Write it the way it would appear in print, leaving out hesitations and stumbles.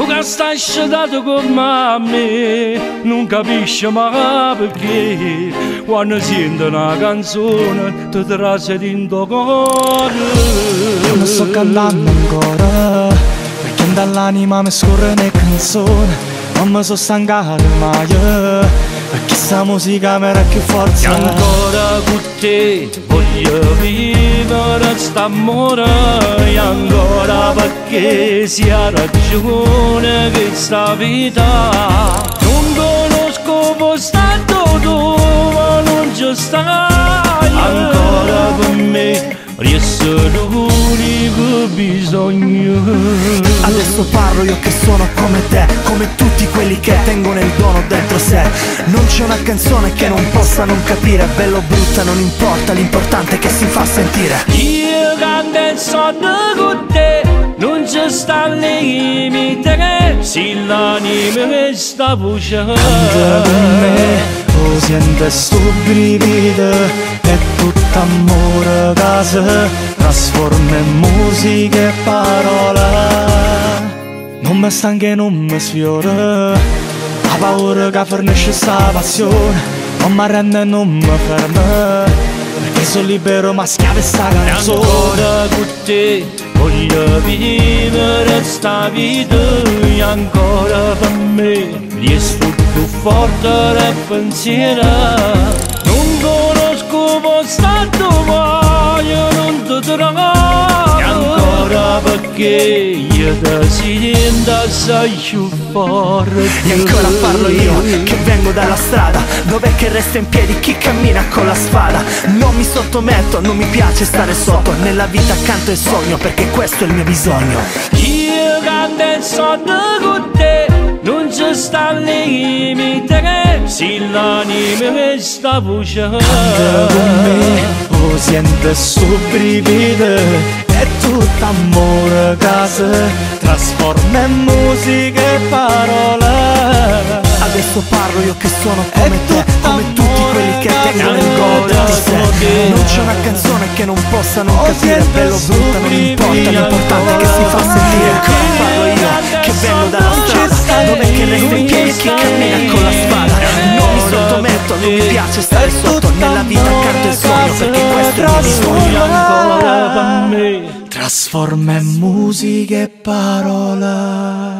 Tu che stai scedato come a me, non capisci mai perché. Quando sento una canzone, ti trase dentro cuore. Io non sto cantando ancora, perché dall'anima mi scorre le canzoni. Non mi sono stancato mai, perché sta musica mi dà più forza. E ancora con te voglio vivere st'amore, e ancora perché sia ragione che sta vita. Non conosco postato dove non ci stai, ancora per me resta l'unico bisogno. Adesso parlo io che sono come te, come tutti quelli che tengono il dono dentro sé. Non c'è una canzone che non possa non capire, bella o brutta non importa, l'importante è che si fa sentire. Io canto e sono con te, non ci sta limite, se l'anima che sta voce. Canta con me, lo sente sto brivido, è tutto amore che si trasforma in musica e parola. Non mi stanca e non mi sfiora, la paura che fornisce sta passione. Non mi arrende e non mi ferma, perché sono libero ma schiavo sta canzone. E ancora con te voglio vivere sta vita, e ancora per me resta più forte il pensiero. Non conosco postato ma io non ti trovo, e ancora perché io ti sento assai più forte. E ancora parlo io che vengo dalla strada, dov'è che resta in piedi chi cammina con la spada. Non mi sottometto, non mi piace stare sotto, nella vita accanto il sogno perché questo è il mio bisogno. Io canto e sono con te, non ci sta limite, se l'anima che sta voce. Canta con me, lo sente sto brivido, è tutto amore che si trasforma in musica e parola. Adesso parlo io che sono come te, come tutti quelli che tengono il gol di sé. Non c'è una canzone che non possa non capire, bello o brutta non importa, l'importante è che si fa sentire. Ancora parlo io che vengo dalla strada, dov'è che resta in piedi chi cammina con la spada. Non mi sottometto, non mi piace stare sotto, nella vita accanto il sogno perché questo è il mio bisogno. Ancora per me Trasforma in musica e parola.